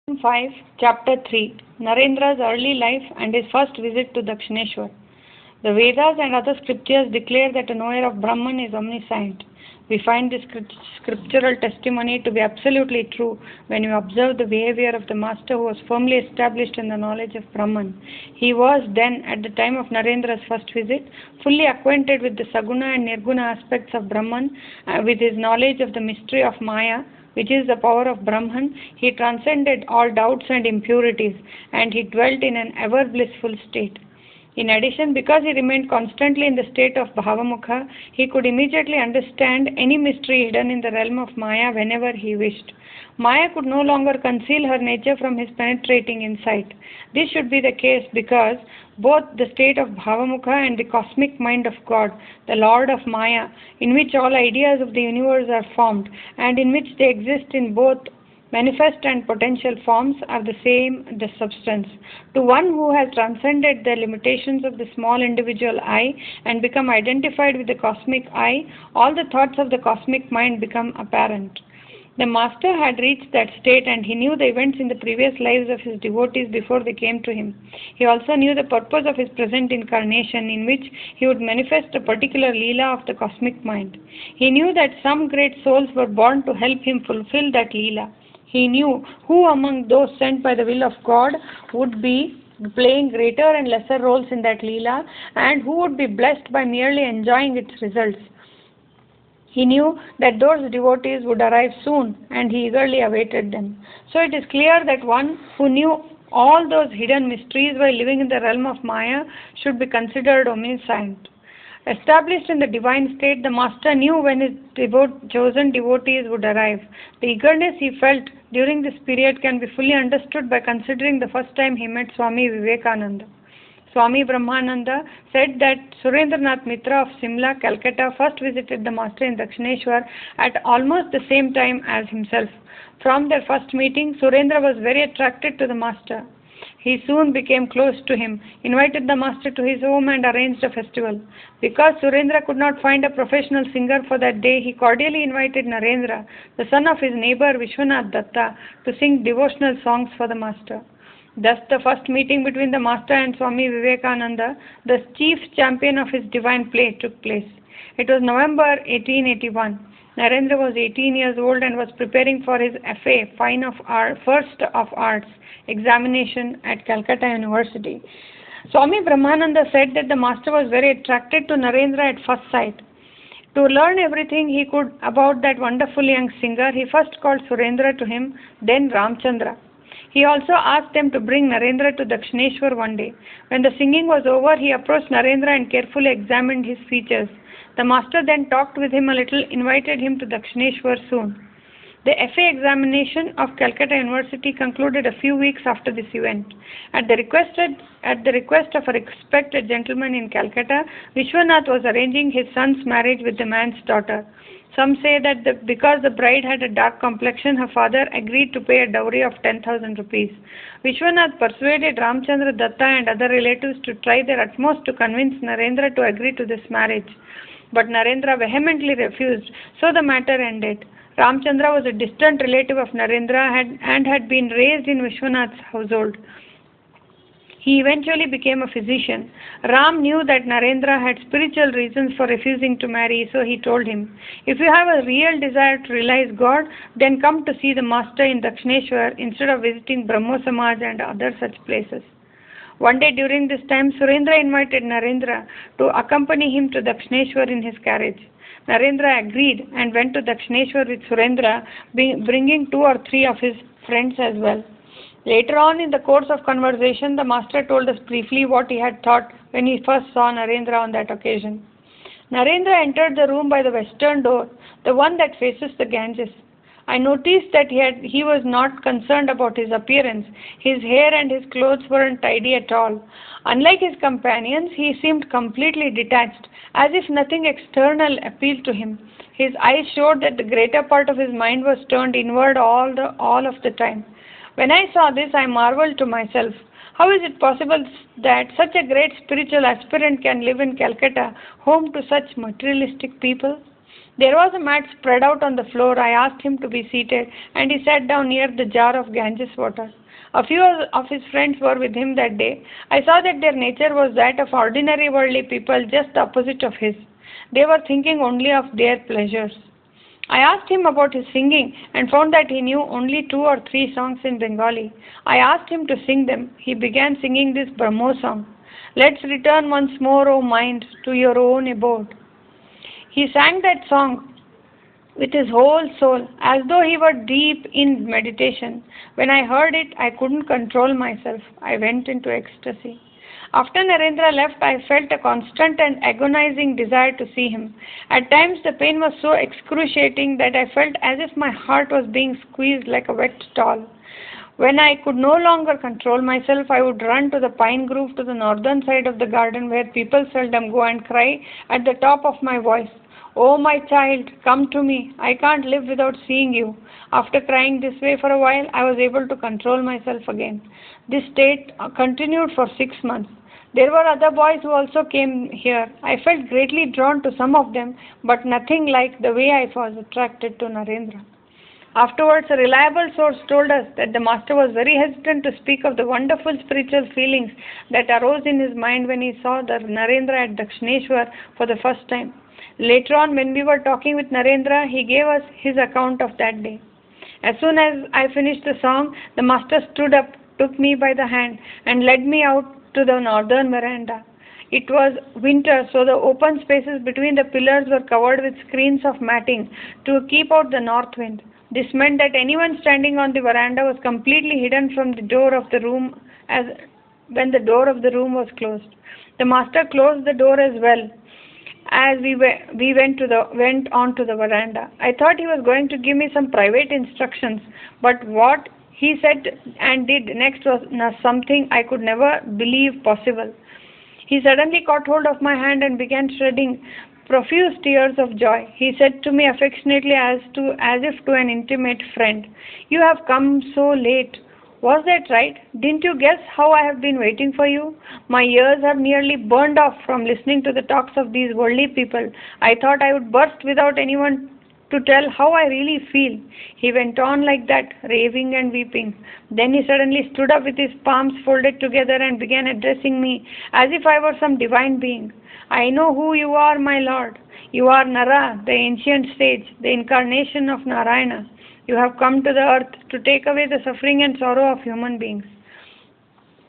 Season 5, Chapter 3, Narendra's Early Life and His First Visit to Dakshineshwar. The Vedas and other scriptures declare that a knower of Brahman is omniscient. We find this scriptural testimony to be absolutely true when we observe the behavior of the master who was firmly established in the knowledge of Brahman. He was then, at the time of Narendra's first visit, fully acquainted with the Saguna and Nirguna aspects of Brahman, with his knowledge of the mystery of Maya, which is the power of Brahman. He transcended all doubts and impurities, and he dwelt in an ever blissful state. In addition, because he remained constantly in the state of Bhavamukha, he could immediately understand any mystery hidden in the realm of Maya whenever he wished. Maya could no longer conceal her nature from his penetrating insight. This should be the case because both the state of Bhavamukha and the cosmic mind of God, the Lord of Maya, in which all ideas of the universe are formed, and in which they exist in both manifest and potential forms, are the same the substance. To one who has transcended the limitations of the small individual I and become identified with the cosmic I, all the thoughts of the cosmic mind become apparent. The master had reached that state, and he knew the events in the previous lives of his devotees before they came to him. He also knew the purpose of his present incarnation, in which he would manifest a particular Leela of the cosmic mind. He knew that some great souls were born to help him fulfill that Leela. He knew who among those sent by the will of God would be playing greater and lesser roles in that Leela, and who would be blessed by merely enjoying its results. He knew that those devotees would arrive soon, and he eagerly awaited them. So it is clear that one who knew all those hidden mysteries while living in the realm of Maya should be considered omniscient. Established in the divine state, the master knew when his chosen devotees would arrive. The eagerness he felt during this period can be fully understood by considering the first time he met Swami Vivekananda. Swami Brahmananda said that Surendranath Mitra of Simla, Calcutta, first visited the master in Dakshineshwar at almost the same time as himself. From their first meeting, Surendra was very attracted to the master. He soon became close to him, invited the master to his home, and arranged a festival. Because Surendra could not find a professional singer for that day, he cordially invited Narendra, the son of his neighbor Vishwanath Datta, to sing devotional songs for the master. Thus, the first meeting between the master and Swami Vivekananda, the chief champion of his divine play, took place. It was November 1881. Narendra was 18 years old and was preparing for his FA, First of Arts, examination at Calcutta University. Swami Brahmananda said that the master was very attracted to Narendra at first sight. To learn everything he could about that wonderful young singer, he first called Surendra to him, then Ramchandra. He also asked them to bring Narendra to Dakshineshwar one day. When the singing was over, he approached Narendra and carefully examined his features. The master then talked with him a little, invited him to Dakshineshwar soon. The FA examination of Calcutta University concluded a few weeks after this event. At the request of a respected gentleman in Calcutta, Vishwanath was arranging his son's marriage with the man's daughter. Some say that because the bride had a dark complexion, her father agreed to pay a dowry of 10,000 rupees. Vishwanath persuaded Ramchandra Datta and other relatives to try their utmost to convince Narendra to agree to this marriage. But Narendra vehemently refused, so the matter ended. Ramchandra was a distant relative of Narendra and had been raised in Vishwanath's household. He eventually became a physician. Ram knew that Narendra had spiritual reasons for refusing to marry, so he told him, "If you have a real desire to realize God, then come to see the master in Dakshineshwar instead of visiting Brahmo Samaj and other such places." One day during this time, Surendra invited Narendra to accompany him to Dakshineshwar in his carriage. Narendra agreed and went to Dakshineshwar with Surendra, bringing 2 or 3 of his friends as well. Later on in the course of conversation, the master told us briefly what he had thought when he first saw Narendra on that occasion. Narendra entered the room by the western door, the one that faces the Ganges. I noticed that he was not concerned about his appearance. His hair and his clothes weren't tidy at all. Unlike his companions, he seemed completely detached, as if nothing external appealed to him. His eyes showed that the greater part of his mind was turned inward all of the time. When I saw this, I marveled to myself, how is it possible that such a great spiritual aspirant can live in Calcutta, home to such materialistic people? There was a mat spread out on the floor. I asked him to be seated, and he sat down near the jar of Ganges water. A few of his friends were with him that day. I saw that their nature was that of ordinary worldly people, just the opposite of his. They were thinking only of their pleasures. I asked him about his singing and found that he knew only 2 or 3 songs in Bengali. I asked him to sing them. He began singing this Brahmo song. Let's return once more, O mind, to your own abode. He sang that song with his whole soul, as though he were deep in meditation. When I heard it, I couldn't control myself. I went into ecstasy. After Narendra left, I felt a constant and agonizing desire to see him. At times, the pain was so excruciating that I felt as if my heart was being squeezed like a wet towel. When I could no longer control myself, I would run to the pine grove to the northern side of the garden where people seldom go and cry at the top of my voice, "Oh, my child, come to me. I can't live without seeing you." After crying this way for a while, I was able to control myself again. This state continued for 6 months. There were other boys who also came here. I felt greatly drawn to some of them, but nothing like the way I was attracted to Narendra. Afterwards, a reliable source told us that the master was very hesitant to speak of the wonderful spiritual feelings that arose in his mind when he saw the Narendra at Dakshineshwar for the first time. Later on, when we were talking with Narendra, he gave us his account of that day. As soon as I finished the song, the master stood up, took me by the hand, and led me out to the northern veranda. It was winter, so the open spaces between the pillars were covered with screens of matting to keep out the north wind. This meant that anyone standing on the veranda was completely hidden from the door of the room when the door of the room was closed. The master closed the door as well as we went on to the veranda. I thought he was going to give me some private instructions, but what he said and did next was something I could never believe possible. He suddenly caught hold of my hand and began shedding profuse tears of joy. He said to me affectionately as if to an intimate friend, "You have come so late. Was that right? Didn't you guess how I have been waiting for you? My ears have nearly burned off from listening to the talks of these worldly people. I thought I would burst without anyone to tell how I really feel." He went on like that, raving and weeping. Then he suddenly stood up with his palms folded together and began addressing me as if I were some divine being. "I know who you are, my lord. You are Nara, the ancient sage, the incarnation of Narayana. You have come to the earth to take away the suffering and sorrow of human beings."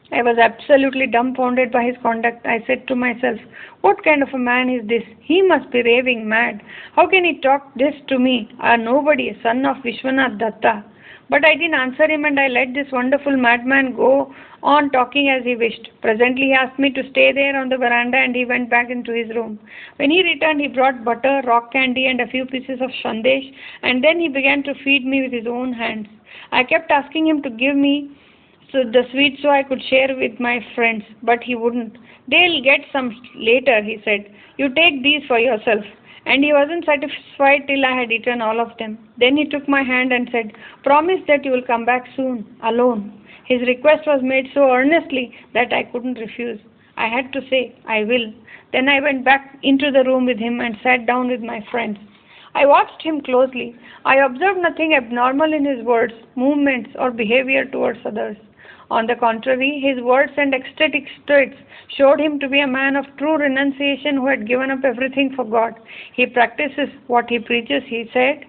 I was absolutely dumbfounded by his conduct. I said to myself, what kind of a man is this? He must be raving mad. How can he talk this to me, a nobody, son of Vishwanath Datta? But I didn't answer him, and I let this wonderful madman go on talking as he wished. Presently he asked me to stay there on the veranda, and he went back into his room. When he returned, he brought butter, rock candy, and a few pieces of sandesh, and then he began to feed me with his own hands. I kept asking him to give me the sweets so I could share with my friends, but he wouldn't. "They'll get some later," he said. "You take these for yourself." And he wasn't satisfied till I had eaten all of them. Then he took my hand and said, "Promise that you will come back soon, alone." His request was made so earnestly that I couldn't refuse. I had to say, "I will." Then I went back into the room with him and sat down with my friends. I watched him closely. I observed nothing abnormal in his words, movements, or behavior towards others. On the contrary, his words and ecstatic traits showed him to be a man of true renunciation who had given up everything for God. He practices what he preaches, he said.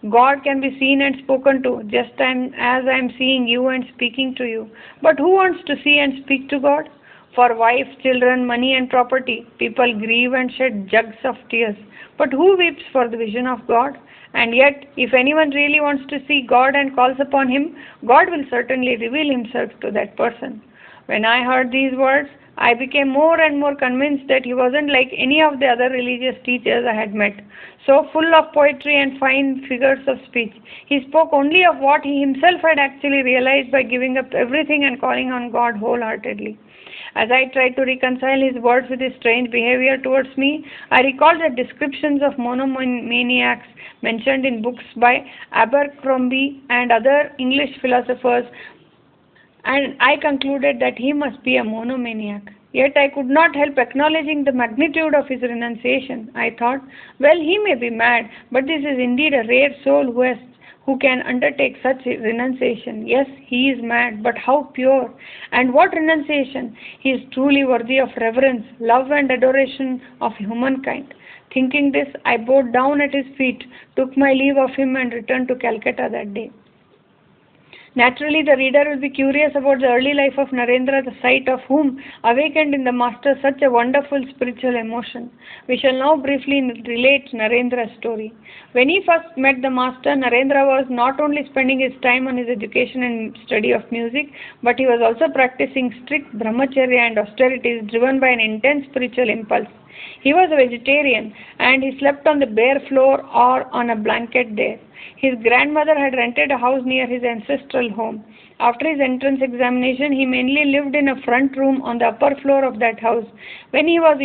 God can be seen and spoken to, just as I am seeing you and speaking to you. But who wants to see and speak to God? For wife, children, money and property, people grieve and shed jugs of tears. But who weeps for the vision of God? And yet, if anyone really wants to see God and calls upon Him, God will certainly reveal Himself to that person. When I heard these words, I became more and more convinced that he wasn't like any of the other religious teachers I had met, so full of poetry and fine figures of speech. He spoke only of what he himself had actually realized by giving up everything and calling on God wholeheartedly. As I tried to reconcile his words with his strange behavior towards me, I recalled the descriptions of monomaniacs mentioned in books by Abercrombie and other English philosophers, and I concluded that he must be a monomaniac. Yet I could not help acknowledging the magnitude of his renunciation. I thought, well, he may be mad, but this is indeed a rare soul who can undertake such renunciation. Yes, he is mad, but how pure! And what renunciation! He is truly worthy of reverence, love and adoration of humankind. Thinking this, I bowed down at his feet, took my leave of him and returned to Calcutta that day. Naturally, the reader will be curious about the early life of Narendra, the sight of whom awakened in the master such a wonderful spiritual emotion. We shall now briefly relate Narendra's story. When he first met the master, Narendra was not only spending his time on his education and study of music, but he was also practicing strict brahmacharya and austerities driven by an intense spiritual impulse. He was a vegetarian and he slept on the bare floor or on a blanket there. His grandmother had rented a house near his ancestral home. After his entrance examination, he mainly lived in a front room on the upper floor of that house. When it was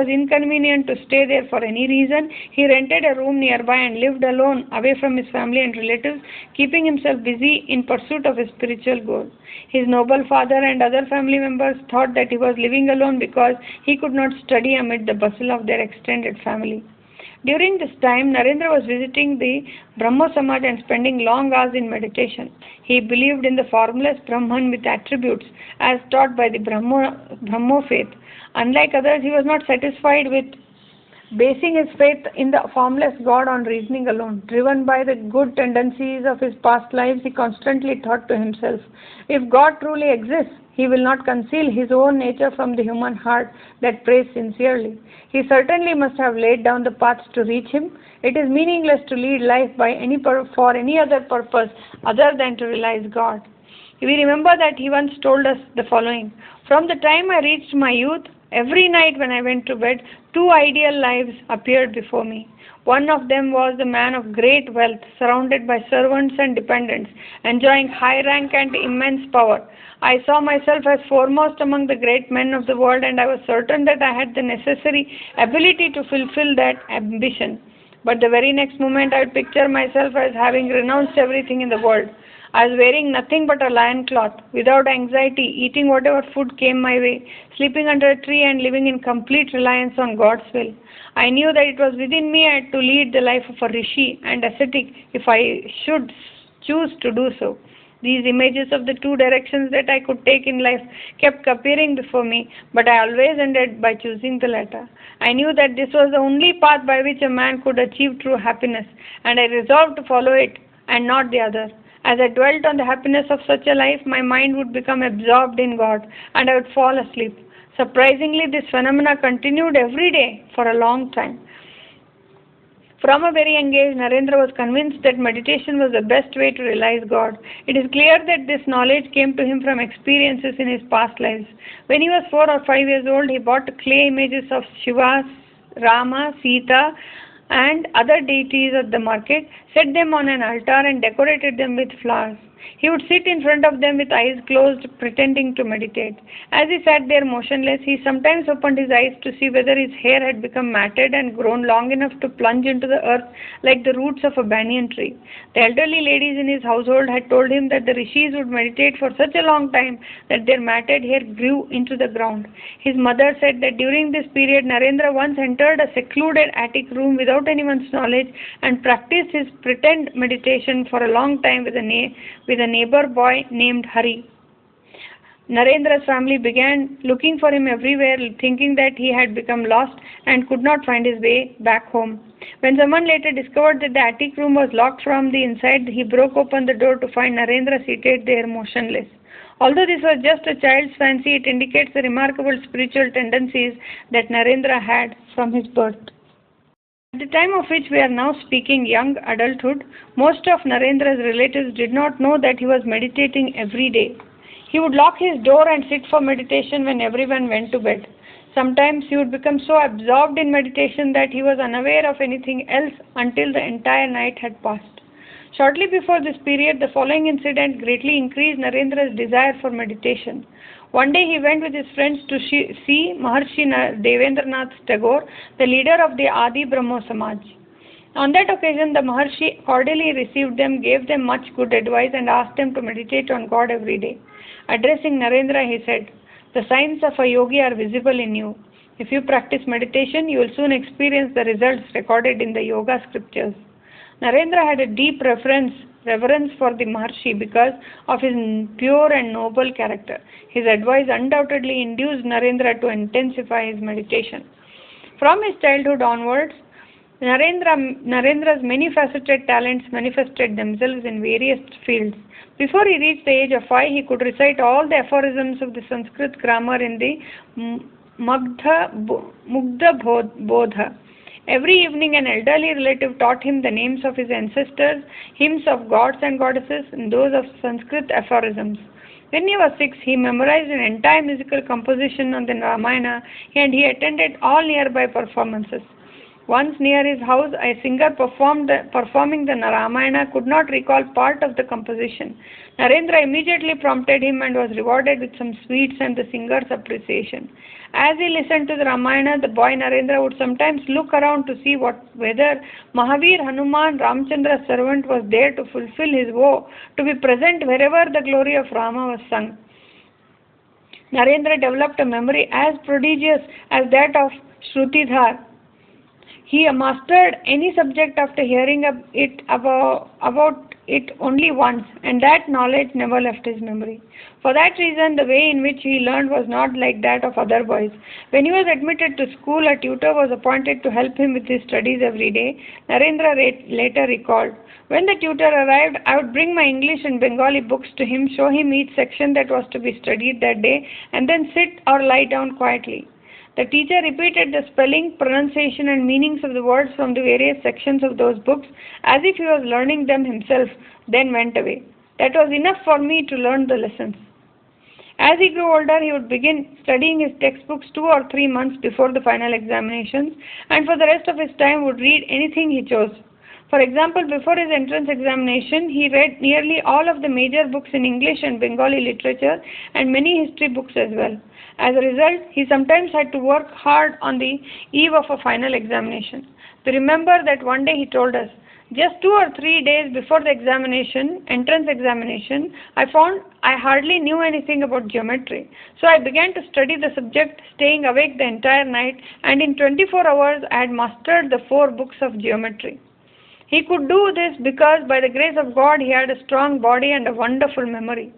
inconvenient to stay there for any reason, he rented a room nearby and lived alone, away from his family and relatives, keeping himself busy in pursuit of his spiritual goal. His noble father and other family members thought that he was living alone because he could not study amid the bustle of their extended family. During this time, Narendra was visiting the Brahmo Samaj and spending long hours in meditation. He believed in the formless Brahman with attributes as taught by the Brahmo faith. Unlike others, he was not satisfied with basing his faith in the formless God on reasoning alone. Driven by the good tendencies of his past lives, he constantly thought to himself, if God truly exists, he will not conceal his own nature from the human heart that prays sincerely. He certainly must have laid down the paths to reach him. It is meaningless to lead life for any other purpose other than to realize God. We remember that he once told us the following: from the time I reached my youth, every night when I went to bed, two ideal lives appeared before me. One of them was the man of great wealth, surrounded by servants and dependents, enjoying high rank and immense power. I saw myself as foremost among the great men of the world, and I was certain that I had the necessary ability to fulfill that ambition. But the very next moment, I would picture myself as having renounced everything in the world. I was wearing nothing but a lion cloth, without anxiety, eating whatever food came my way, sleeping under a tree and living in complete reliance on God's will. I knew that it was within me to lead the life of a rishi and ascetic if I should choose to do so. These images of the two directions that I could take in life kept appearing before me, but I always ended by choosing the latter. I knew that this was the only path by which a man could achieve true happiness, and I resolved to follow it and not the other. As I dwelt on the happiness of such a life, my mind would become absorbed in God, and I would fall asleep. Surprisingly, this phenomena continued every day for a long time. From a very young age, Narendra was convinced that meditation was the best way to realize God. It is clear that this knowledge came to him from experiences in his past lives. When he was 4 or 5 years old, he bought clay images of Shiva, Rama, Sita, and other deities at the market, set them on an altar and decorated them with flowers. He would sit in front of them with eyes closed, pretending to meditate. As he sat there motionless, he sometimes opened his eyes to see whether his hair had become matted and grown long enough to plunge into the earth like the roots of a banyan tree. The elderly ladies in his household had told him that the rishis would meditate for such a long time that their matted hair grew into the ground. His mother said that during this period, Narendra once entered a secluded attic room without anyone's knowledge and practiced his pretend meditation for a long time with a neighbor boy named Hari. Narendra's family began looking for him everywhere, thinking that he had become lost and could not find his way back home. When someone later discovered that the attic room was locked from the inside, he broke open the door to find Narendra seated there motionless. Although this was just a child's fancy, it indicates the remarkable spiritual tendencies that Narendra had from his birth. At the time of which we are now speaking, young adulthood, most of Narendra's relatives did not know that he was meditating every day. He would lock his door and sit for meditation when everyone went to bed. Sometimes he would become so absorbed in meditation that he was unaware of anything else until the entire night had passed. Shortly before this period, the following incident greatly increased Narendra's desire for meditation. One day he went with his friends to see Maharshi Devendranath Tagore, the leader of the Adi Brahmo Samaj. On that occasion, the Maharshi cordially received them, gave them much good advice and asked them to meditate on God every day. Addressing Narendra, he said, The signs of a yogi are visible in you. If you practice meditation, you will soon experience the results recorded in the yoga scriptures. Narendra had a deep reverence for the Maharshi because of his pure and noble character. His advice undoubtedly induced Narendra to intensify his meditation. From his childhood onwards, Narendra's many faceted talents manifested themselves in various fields. Before he reached the age of 5, he could recite all the aphorisms of the Sanskrit grammar in the Mugdha Bodha. Every evening, an elderly relative taught him the names of his ancestors, hymns of gods and goddesses, and those of Sanskrit aphorisms. When he was 6, he memorized an entire musical composition on the Ramayana, and he attended all nearby performances. Once near his house, a singer performing the Ramayana could not recall part of the composition. Narendra immediately prompted him and was rewarded with some sweets and the singer's appreciation. As he listened to the Ramayana, the boy Narendra would sometimes look around to see whether Mahavir Hanuman, Ramchandra's servant, was there to fulfill his vow to be present wherever the glory of Rama was sung. Narendra developed a memory as prodigious as that of Shrutidhar. He mastered any subject after hearing about it only once, and that knowledge never left his memory. For that reason, the way in which he learned was not like that of other boys. When he was admitted to school, a tutor was appointed to help him with his studies every day. Narendra later recalled, "When the tutor arrived, I would bring my English and Bengali books to him, show him each section that was to be studied that day, and then sit or lie down quietly. The teacher repeated the spelling, pronunciation, and meanings of the words from the various sections of those books as if he was learning them himself, then went away. That was enough for me to learn the lessons." As he grew older, he would begin studying his textbooks 2 or 3 months before the final examinations, and for the rest of his time would read anything he chose. For example, before his entrance examination, he read nearly all of the major books in English and Bengali literature and many history books as well. As a result, he sometimes had to work hard on the eve of a final examination. We remember that one day he told us, "Just 2 or 3 days before the entrance examination, I found I hardly knew anything about geometry. So I began to study the subject, staying awake the entire night, and in 24 hours I had mastered the 4 books of geometry." He could do this because by the grace of God he had a strong body and a wonderful memory.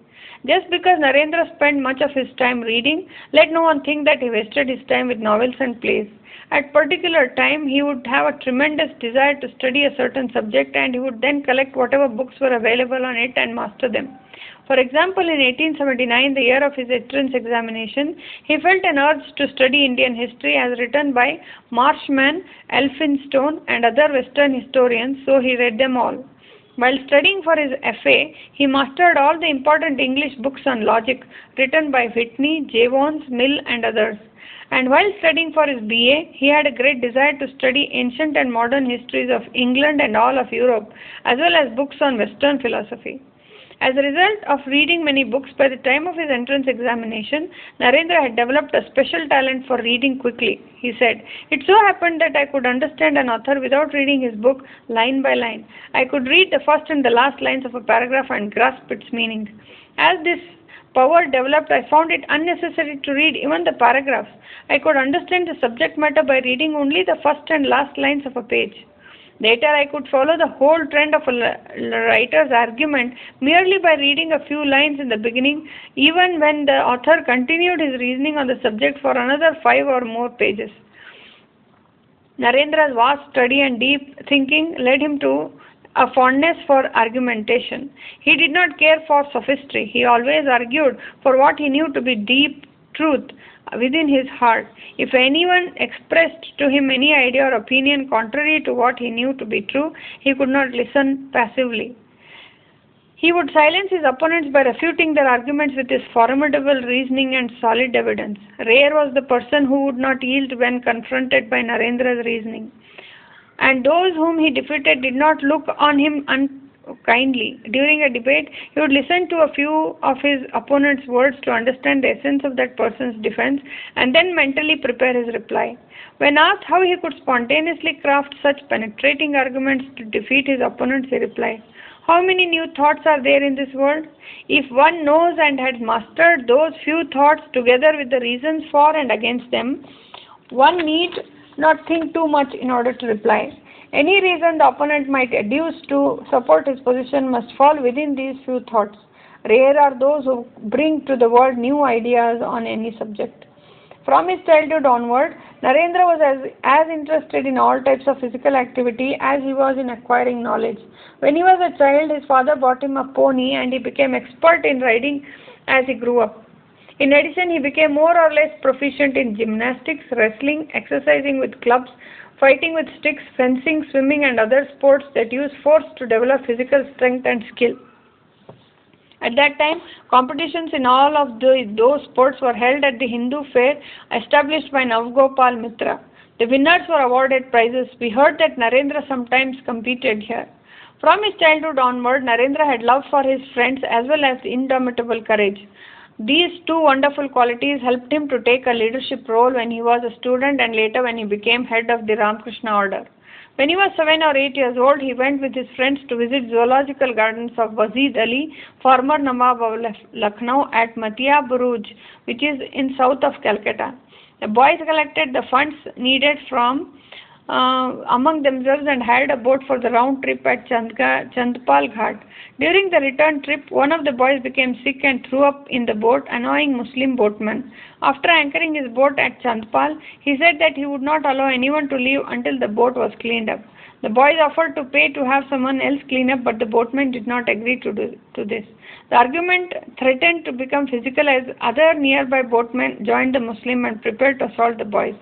Just because Narendra spent much of his time reading, let no one think that he wasted his time with novels and plays. At particular time, he would have a tremendous desire to study a certain subject, and he would then collect whatever books were available on it and master them. For example, in 1879, the year of his entrance examination, he felt an urge to study Indian history as written by Marshman, Elphinstone, and other Western historians, so he read them all. While studying for his FA, he mastered all the important English books on logic written by Whitney, Jevons, Mill, and others. And while studying for his BA, he had a great desire to study ancient and modern histories of England and all of Europe, as well as books on Western philosophy. As a result of reading many books, by the time of his entrance examination, Narendra had developed a special talent for reading quickly. He said, "It so happened that I could understand an author without reading his book line by line. I could read the first and the last lines of a paragraph and grasp its meaning. As this power developed, I found it unnecessary to read even the paragraphs. I could understand the subject matter by reading only the first and last lines of a page. Later, I could follow the whole trend of a writer's argument merely by reading a few lines in the beginning, even when the author continued his reasoning on the subject for another 5 or more pages." Narendra's vast study and deep thinking led him to a fondness for argumentation. He did not care for sophistry. He always argued for what he knew to be deep truth within his heart. If anyone expressed to him any idea or opinion contrary to what he knew to be true, he could not listen passively. He would silence his opponents by refuting their arguments with his formidable reasoning and solid evidence. Rare was the person who would not yield when confronted by Narendra's reasoning. And those whom he defeated did not look on him unkindly. During a debate, he would listen to a few of his opponent's words to understand the essence of that person's defense and then mentally prepare his reply. When asked how he could spontaneously craft such penetrating arguments to defeat his opponents, he replied, How many new thoughts are there in this world? If one knows and has mastered those few thoughts together with the reasons for and against them, one need not think too much in order to reply. Any reason the opponent might adduce to support his position must fall within these few thoughts. Rare are those who bring to the world new ideas on any subject. From his childhood onward, Narendra was as interested in all types of physical activity as he was in acquiring knowledge. When he was a child, his father bought him a pony and he became expert in riding as he grew up. In addition, he became more or less proficient in gymnastics, wrestling, exercising with clubs, fighting with sticks, fencing, swimming, and other sports that use force to develop physical strength and skill. At that time, competitions in all of those sports were held at the Hindu fair established by Navgopal Mitra. The winners were awarded prizes. We heard that Narendra sometimes competed here. From his childhood onward, Narendra had love for his friends as well as indomitable courage. These two wonderful qualities helped him to take a leadership role when he was a student and later when he became head of the Ramakrishna order. When he was 7 or 8 years old, he went with his friends to visit zoological gardens of Wazid Ali, former Nawab of Lucknow at Matia Buruj, which is in south of Calcutta. The boys collected the funds needed from among themselves and hired a boat for the round trip at Chandpal Ghat. During the return trip, one of the boys became sick and threw up in the boat, annoying Muslim boatmen. After anchoring his boat at Chandpal, he said that he would not allow anyone to leave until the boat was cleaned up. The boys offered to pay to have someone else clean up, but the boatmen did not agree to this. The argument threatened to become physical as other nearby boatmen joined the Muslim and prepared to assault the boys.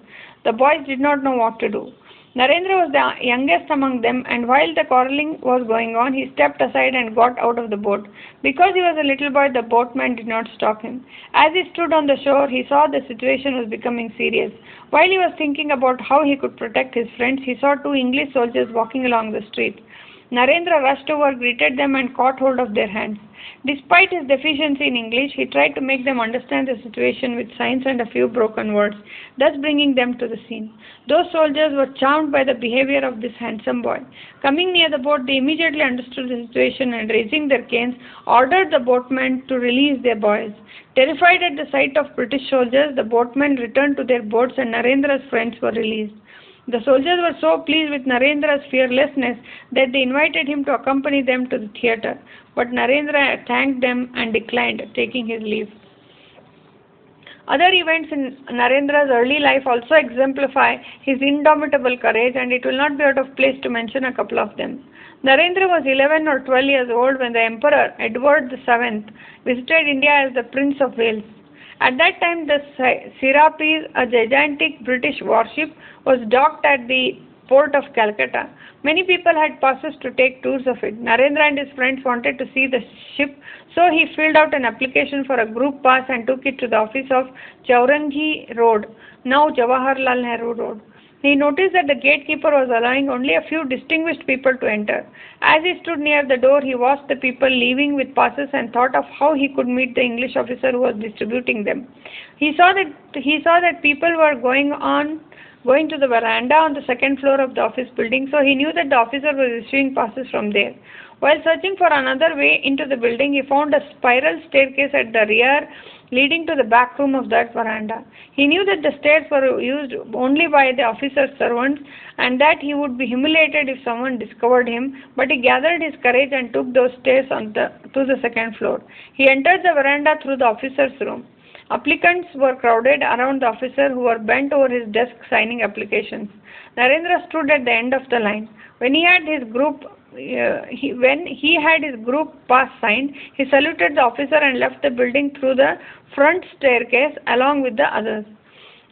The boys did not know what to do. Narendra was the youngest among them, and while the quarreling was going on, he stepped aside and got out of the boat. Because he was a little boy, the boatman did not stop him. As he stood on the shore, he saw the situation was becoming serious. While he was thinking about how he could protect his friends, he saw two English soldiers walking along the street. Narendra rushed over, greeted them, and caught hold of their hands. Despite his deficiency in English, he tried to make them understand the situation with signs and a few broken words, thus bringing them to the scene. Those soldiers were charmed by the behavior of this handsome boy. Coming near the boat, they immediately understood the situation and, raising their canes, ordered the boatmen to release their boys. Terrified at the sight of British soldiers, the boatmen returned to their boats and Narendra's friends were released. The soldiers were so pleased with Narendra's fearlessness that they invited him to accompany them to the theatre. But Narendra thanked them and declined taking his leave. Other events in Narendra's early life also exemplify his indomitable courage, and it will not be out of place to mention a couple of them. Narendra was 11 or 12 years old when the Emperor Edward VII visited India as the Prince of Wales. At that time, the Serapis, a gigantic British warship, was docked at the port of Calcutta. Many people had passes to take tours of it. Narendra and his friends wanted to see the ship, so he filled out an application for a group pass and took it to the office of Chaurangi Road, now Jawaharlal Nehru Road. He noticed that the gatekeeper was allowing only a few distinguished people to enter. As he stood near the door, he watched the people leaving with passes and thought of how he could meet the English officer who was distributing them. He saw that people were going to the veranda on the second floor of the office building, so he knew that the officer was issuing passes from there. While searching for another way into the building, he found a spiral staircase at the rear leading to the back room of that veranda. He knew that the stairs were used only by the officer's servants and that he would be humiliated if someone discovered him, but he gathered his courage and took those stairs to the second floor. He entered the veranda through the officer's room. Applicants were crowded around the officer who were bent over his desk signing applications. Narendra stood at the end of the line. When he had his group pass signed, he saluted the officer and left the building through the front staircase along with the others.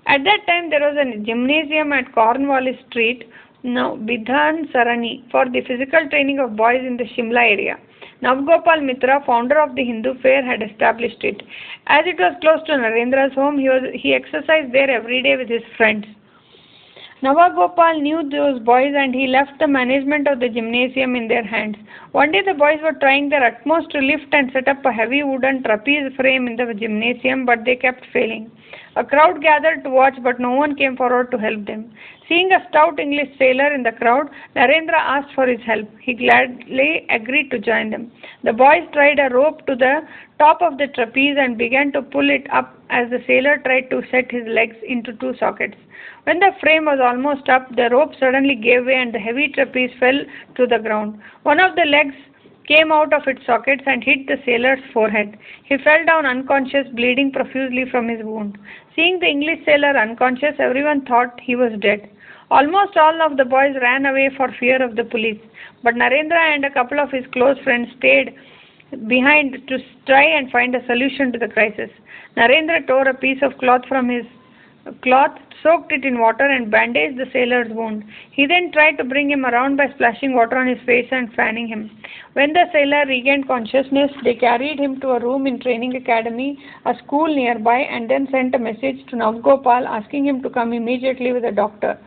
At that time, there was a gymnasium at Cornwallis Street, now Bidhan Sarani, for the physical training of boys in the Shimla area. Navgopal Mitra, founder of the Hindu fair, had established it. As it was close to Narendra's home, he exercised there every day with his friends. Navagopal knew those boys and he left the management of the gymnasium in their hands. One day the boys were trying their utmost to lift and set up a heavy wooden trapeze frame in the gymnasium, but they kept failing. A crowd gathered to watch, but no one came forward to help them. Seeing a stout English sailor in the crowd, Narendra asked for his help. He gladly agreed to join them. The boys tied a rope to the top of the trapeze and began to pull it up as the sailor tried to set his legs into two sockets. When the frame was almost up, the rope suddenly gave way and the heavy trapeze fell to the ground. One of the legs came out of its sockets and hit the sailor's forehead. He fell down unconscious, bleeding profusely from his wound. Seeing the English sailor unconscious, everyone thought he was dead. Almost all of the boys ran away for fear of the police, but Narendra and a couple of his close friends stayed behind to try and find a solution to the crisis. Narendra tore a piece of cloth from his cloth, soaked it in water and bandaged the sailor's wound. He then tried to bring him around by splashing water on his face and fanning him. When the sailor regained consciousness, they carried him to a room in training academy, a school nearby, and then sent a message to Navgopal asking him to come immediately with a doctor.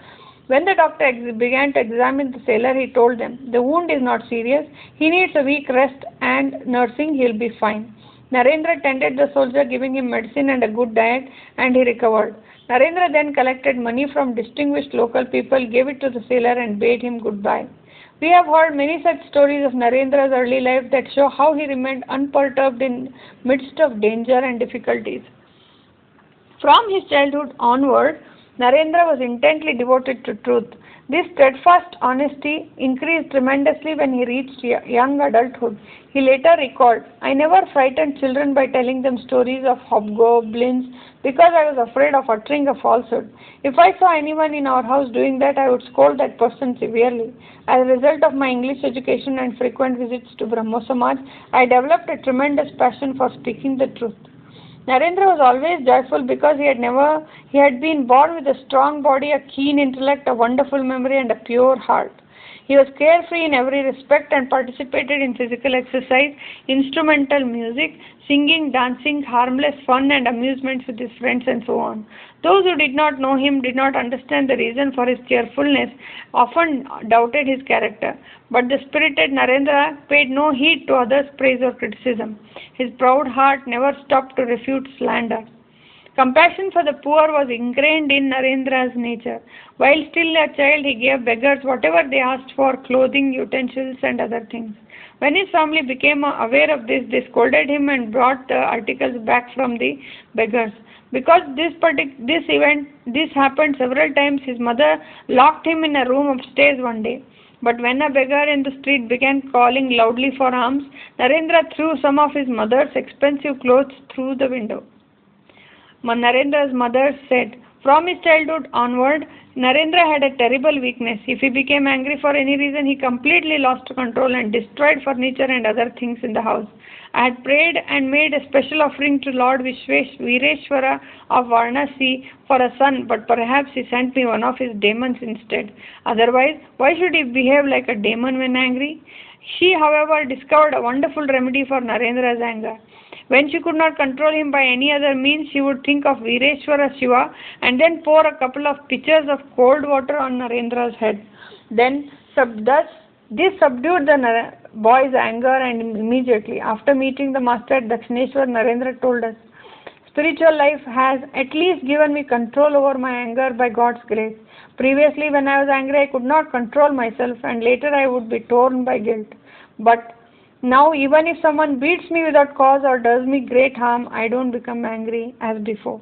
When the doctor began to examine the sailor, he told them, "The wound is not serious. He needs a week rest and nursing. He'll be fine." Narendra tended the soldier, giving him medicine and a good diet, and he recovered. Narendra then collected money from distinguished local people, gave it to the sailor, and bade him goodbye. We have heard many such stories of Narendra's early life that show how he remained unperturbed in midst of danger and difficulties. From his childhood onward, Narendra was intently devoted to truth. This steadfast honesty increased tremendously when he reached young adulthood. He later recalled, "I never frightened children by telling them stories of hobgoblins because I was afraid of uttering a falsehood. If I saw anyone in our house doing that, I would scold that person severely. As a result of my English education and frequent visits to Brahmo Samaj, I developed a tremendous passion for speaking the truth." Narendra was always joyful because he had been born with a strong body, a keen intellect, a wonderful memory, and a pure heart. He was carefree in every respect and participated in physical exercise, instrumental music, singing, dancing, harmless fun and amusements with his friends, and so on. Those who did not know him did not understand the reason for his cheerfulness, often doubted his character. But the spirited Narendra paid no heed to others' praise or criticism. His proud heart never stopped to refute slander. Compassion for the poor was ingrained in Narendra's nature. While still a child, he gave beggars whatever they asked for, clothing, utensils, and other things. When his family became aware of this, they scolded him and brought the articles back from the beggars. Because this happened several times, his mother locked him in a room upstairs one day. But when a beggar in the street began calling loudly for alms, Narendra threw some of his mother's expensive clothes through the window. Narendra's mother said, from his childhood onward, Narendra had a terrible weakness. If he became angry for any reason, he completely lost control and destroyed furniture and other things in the house. I had prayed and made a special offering to Lord Vireshwara of Varanasi for a son, but perhaps he sent me one of his demons instead. Otherwise, why should he behave like a demon when angry? She, however, discovered a wonderful remedy for Narendra's anger. When she could not control him by any other means, she would think of Vireshwara Shiva and then pour a couple of pitchers of cold water on Narendra's head. This subdued the boy's anger, and immediately after meeting the master at Dakshineshwar, Narendra told us, "Spiritual life has at least given me control over my anger by God's grace. Previously, when I was angry, I could not control myself, and later I would be torn by guilt. But now, even if someone beats me without cause or does me great harm, I don't become angry as before."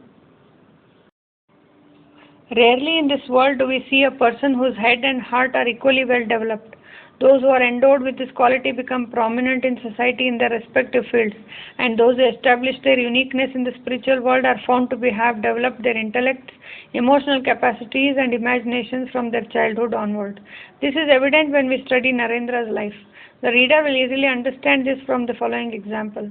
Rarely in this world do we see a person whose head and heart are equally well developed. Those who are endowed with this quality become prominent in society in their respective fields, and those who establish their uniqueness in the spiritual world are found to have developed their intellects, emotional capacities, and imaginations from their childhood onward. This is evident when we study Narendra's life. The reader will easily understand this from the following example.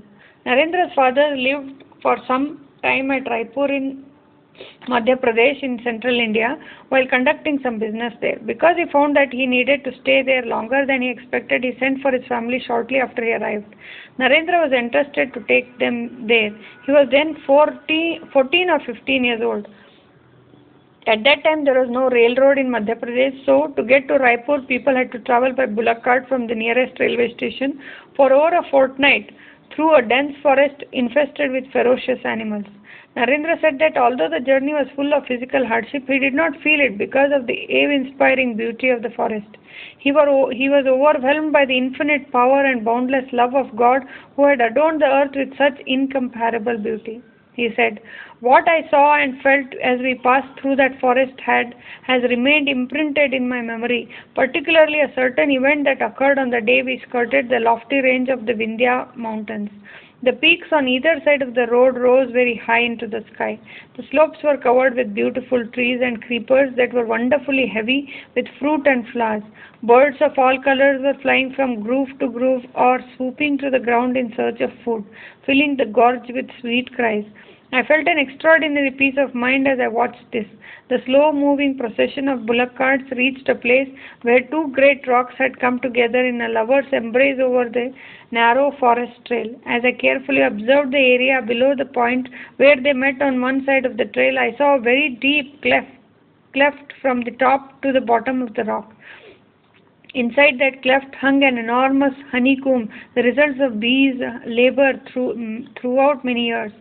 Narendra's father lived for some time at Raipur in Madhya Pradesh in central India while conducting some business there. Because he found that he needed to stay there longer than he expected, he sent for his family shortly after he arrived. Narendra was interested to take them there. He was then 14 or 15 years old. At that time, there was no railroad in Madhya Pradesh, so to get to Raipur, people had to travel by bullock cart from the nearest railway station for over a fortnight through a dense forest infested with ferocious animals. Narendra said that although the journey was full of physical hardship, he did not feel it because of the awe-inspiring beauty of the forest. He was overwhelmed by the infinite power and boundless love of God who had adorned the earth with such incomparable beauty. He said, "What I saw and felt as we passed through that forest has remained imprinted in my memory, particularly a certain event that occurred on the day we skirted the lofty range of the Vindhya mountains. The peaks on either side of the road rose very high into the sky. The slopes were covered with beautiful trees and creepers that were wonderfully heavy with fruit and flowers. Birds of all colors were flying from groove to groove or swooping to the ground in search of food, filling the gorge with sweet cries. I felt an extraordinary peace of mind as I watched this. The slow-moving procession of bullock carts reached a place where two great rocks had come together in a lover's embrace over the narrow forest trail. As I carefully observed the area below the point where they met on one side of the trail, I saw a very deep cleft from the top to the bottom of the rock. Inside that cleft hung an enormous honeycomb, the results of bees' labor throughout many years.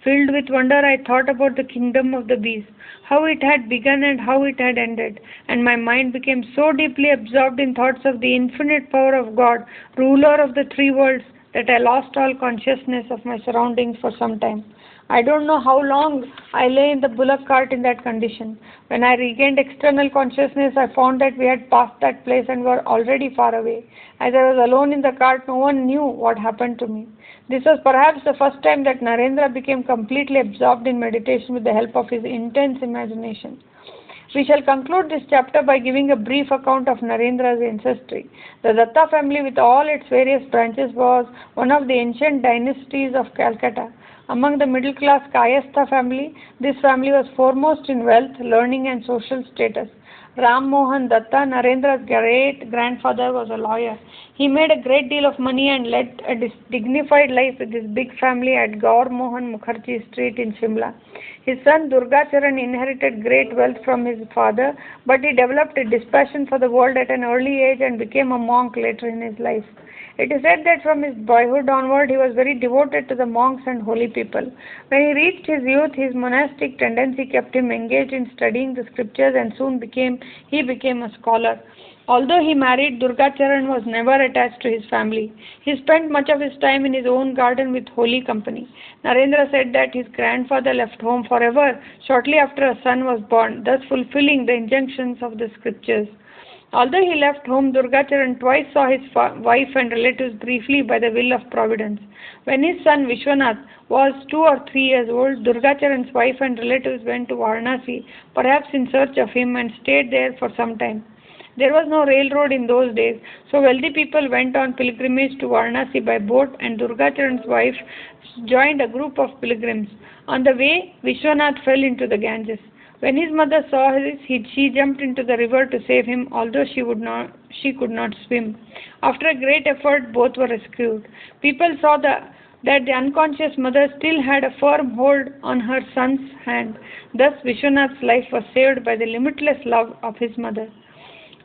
Filled with wonder, I thought about the kingdom of the bees, how it had begun and how it had ended, and my mind became so deeply absorbed in thoughts of the infinite power of God, ruler of the three worlds, that I lost all consciousness of my surroundings for some time. I don't know how long I lay in the bullock cart in that condition. When I regained external consciousness, I found that we had passed that place and were already far away. As I was alone in the cart, no one knew what happened to me. This was perhaps the first time that Narendra became completely absorbed in meditation with the help of his intense imagination. We shall conclude this chapter by giving a brief account of Narendra's ancestry. The Datta family, with all its various branches, was one of the ancient dynasties of Calcutta. Among the middle-class Kayastha family, this family was foremost in wealth, learning and social status. Ram Mohan Datta, Narendra's great-grandfather, was a lawyer. He made a great deal of money and led a dignified life with his big family at Gaur Mohan Mukherjee Street in Shimla. His son Durgacharan inherited great wealth from his father, but he developed a dispassion for the world at an early age and became a monk later in his life. It is said that from his boyhood onward he was very devoted to the monks and holy people. When he reached his youth, his monastic tendency kept him engaged in studying the scriptures and soon he became a scholar. Although he married, Durgacharan was never attached to his family. He spent much of his time in his own garden with holy company. Narendra said that his grandfather left home forever shortly after a son was born, thus fulfilling the injunctions of the scriptures. Although he left home, Durgacharan twice saw his wife and relatives briefly by the will of Providence. When his son Vishwanath was 2 or 3 years old, Durgacharan's wife and relatives went to Varanasi, perhaps in search of him, and stayed there for some time. There was no railroad in those days, so wealthy people went on pilgrimage to Varanasi by boat, and Durgacharan's wife joined a group of pilgrims. On the way, Vishwanath fell into the Ganges. When his mother saw this, she jumped into the river to save him, although she could not swim. After a great effort, both were rescued. People saw that the unconscious mother still had a firm hold on her son's hand. Thus, Vishwanath's life was saved by the limitless love of his mother.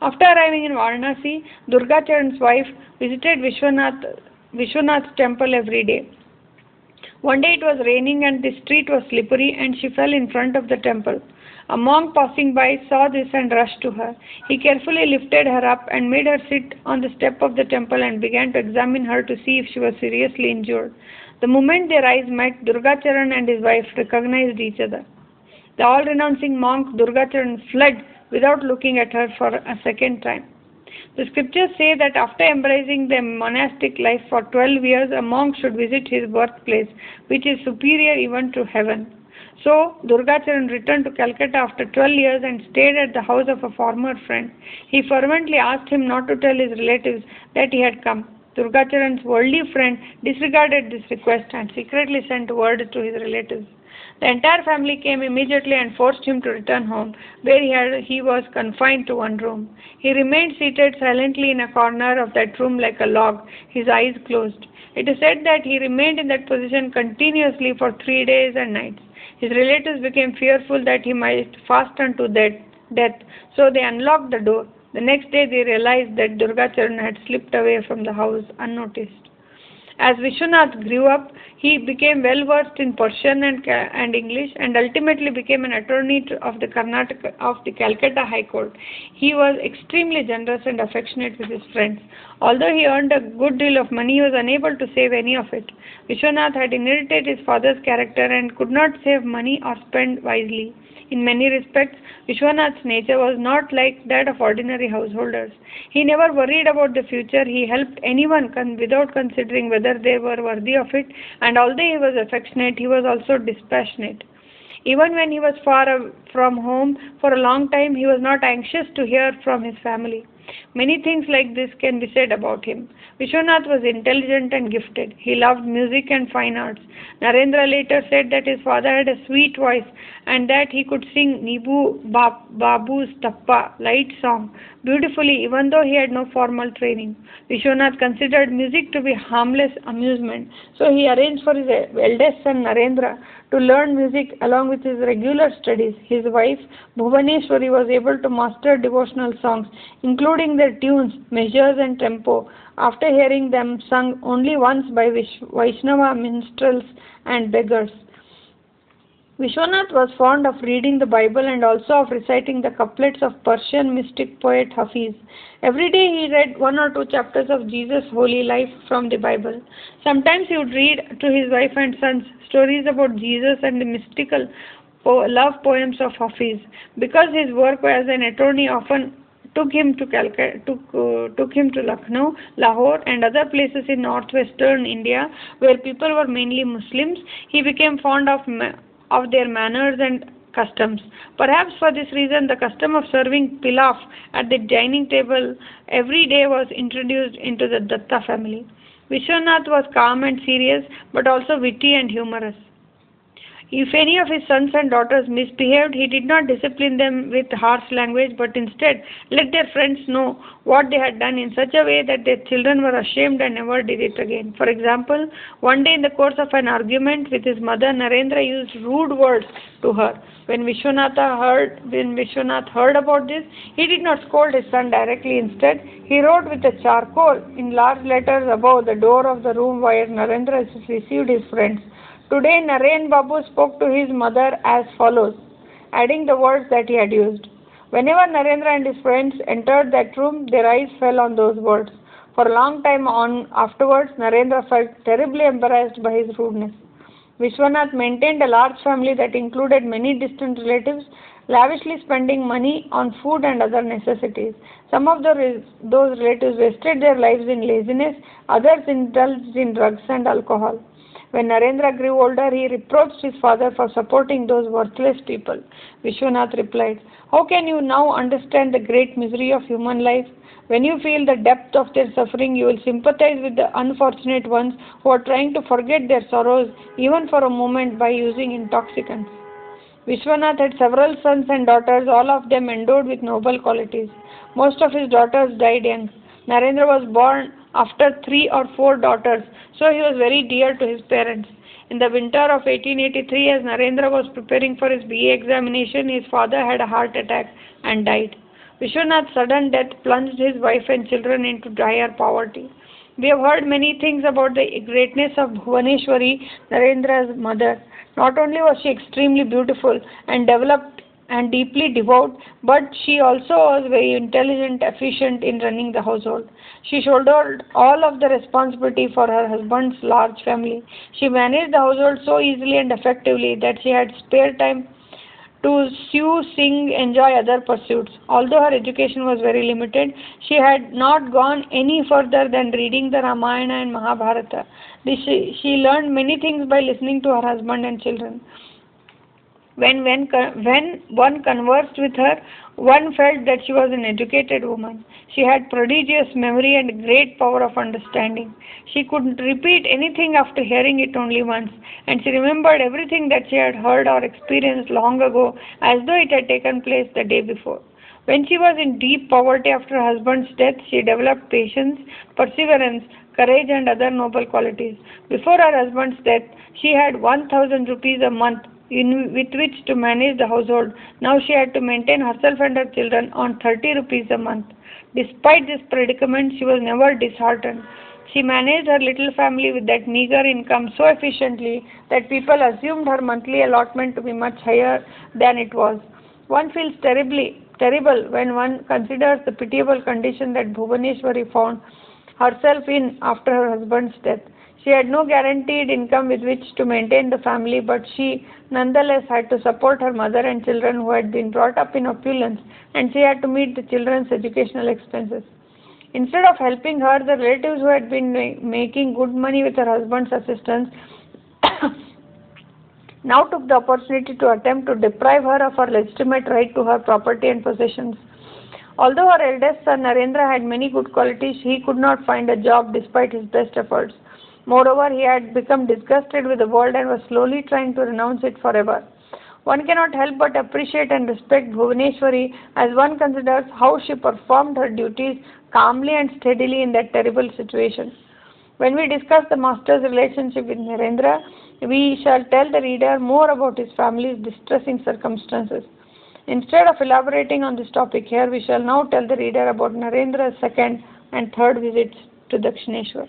After arriving in Varanasi, Durgacharan's wife visited Vishwanath's temple every day. One day it was raining and the street was slippery and she fell in front of the temple. A monk passing by saw this and rushed to her. He carefully lifted her up and made her sit on the step of the temple and began to examine her to see if she was seriously injured. The moment their eyes met, Durgacharan and his wife recognized each other. The all-renouncing monk Durgacharan fled without looking at her for a second time. The scriptures say that after embracing the monastic life for 12 years, a monk should visit his birthplace, which is superior even to heaven. So, Durgacharan returned to Calcutta after 12 years and stayed at the house of a former friend. He fervently asked him not to tell his relatives that he had come. Durgacharan's worldly friend disregarded this request and secretly sent word to his relatives. The entire family came immediately and forced him to return home, where he was confined to one room. He remained seated silently in a corner of that room like a log, his eyes closed. It is said that he remained in that position continuously for 3 days and nights. His relatives became fearful that he might fast unto death, so they unlocked the door. The next day they realized that Durgacharan had slipped away from the house unnoticed. As Vishwanath grew up, he became well versed in Persian and English, and ultimately became an attorney of the Calcutta High Court. He was extremely generous and affectionate with his friends. Although he earned a good deal of money, he was unable to save any of it. Vishwanath had inherited his father's character and could not save money or spend wisely. In many respects, Vishwanath's nature was not like that of ordinary householders. He never worried about the future. He helped anyone without considering whether they were worthy of it, and although he was affectionate, he was also dispassionate. Even when he was far from home for a long time, he was not anxious to hear from his family. Many things like this can be said about him. Vishwanath was intelligent and gifted. He loved music and fine arts. Narendra later said that his father had a sweet voice and that he could sing Nibu Babu's Tappa, light song, beautifully even though he had no formal training. Vishwanath considered music to be harmless amusement, so he arranged for his eldest son Narendra to learn music along with his regular studies. His wife, Bhuvaneshwari, was able to master devotional songs, including their tunes, measures and tempo, after hearing them sung only once by Vaishnava minstrels and beggars. Vishwanath was fond of reading the Bible and also of reciting the couplets of Persian mystic poet Hafiz. Every day he read one or two chapters of Jesus' holy life from the Bible. Sometimes he would read to his wife and sons stories about Jesus and the mystical love poems of Hafiz. Because his work as an attorney often took him to Lucknow, Lahore and other places in northwestern India where people were mainly Muslims, he became fond of their manners and customs. Perhaps for this reason, the custom of serving pilaf at the dining table every day was introduced into the Datta family. Vishwanath was calm and serious, but also witty and humorous. If any of his sons and daughters misbehaved, he did not discipline them with harsh language, but instead let their friends know what they had done in such a way that their children were ashamed and never did it again. For example, one day in the course of an argument with his mother, Narendra used rude words to her. When Vishwanath heard about this, he did not scold his son directly. Instead, he wrote with a charcoal in large letters above the door of the room where Narendra received his friends. Today, Naren Babu spoke to his mother as follows, adding the words that he had used. Whenever Narendra and his friends entered that room, their eyes fell on those words. For a long time afterwards, Narendra felt terribly embarrassed by his rudeness. Vishwanath maintained a large family that included many distant relatives, lavishly spending money on food and other necessities. Some of those relatives wasted their lives in laziness, others indulged in drugs and alcohol. When Narendra grew older, he reproached his father for supporting those worthless people. Vishwanath replied, "How can you now understand the great misery of human life? When you feel the depth of their suffering, you will sympathize with the unfortunate ones who are trying to forget their sorrows, even for a moment, by using intoxicants." Vishwanath had several sons and daughters, all of them endowed with noble qualities. Most of his daughters died young. Narendra was born after 3 or 4 daughters, so he was very dear to his parents. In the winter of 1883, as Narendra was preparing for his BA examination, his father had a heart attack and died. Vishwanath's sudden death plunged his wife and children into dire poverty. We have heard many things about the greatness of Bhuvaneshwari, Narendra's mother. Not only was she extremely beautiful and developed and deeply devout, but she also was very intelligent, efficient in running the household. She shouldered all of the responsibility for her husband's large family. She managed the household so easily and effectively that she had spare time to sew, sing, enjoy other pursuits. Although her education was very limited, she had not gone any further than reading the Ramayana and Mahabharata. She learned many things by listening to her husband and children. When one conversed with her, one felt that she was an educated woman. She had prodigious memory and great power of understanding. She could repeat anything after hearing it only once, and she remembered everything that she had heard or experienced long ago as though it had taken place the day before. When she was in deep poverty after her husband's death, she developed patience, perseverance, courage and other noble qualities. Before her husband's death, she had 1,000 rupees a month with which to manage the household. Now she had to maintain herself and her children on 30 rupees a month. Despite this predicament, she was never disheartened. She managed her little family with that meager income so efficiently that people assumed her monthly allotment to be much higher than it was. One feels terrible when one considers the pitiable condition that Bhuvaneshwari found herself in after her husband's death. She had no guaranteed income with which to maintain the family, but she nonetheless had to support her mother and children who had been brought up in opulence, and she had to meet the children's educational expenses. Instead of helping her, the relatives who had been making good money with her husband's assistance now took the opportunity to attempt to deprive her of her legitimate right to her property and possessions. Although her eldest son Narendra had many good qualities, he could not find a job despite his best efforts. Moreover, he had become disgusted with the world and was slowly trying to renounce it forever. One cannot help but appreciate and respect Bhuvaneshwari as one considers how she performed her duties calmly and steadily in that terrible situation. When we discuss the master's relationship with Narendra, we shall tell the reader more about his family's distressing circumstances. Instead of elaborating on this topic here, we shall now tell the reader about Narendra's second and third visits to Dakshineshwar.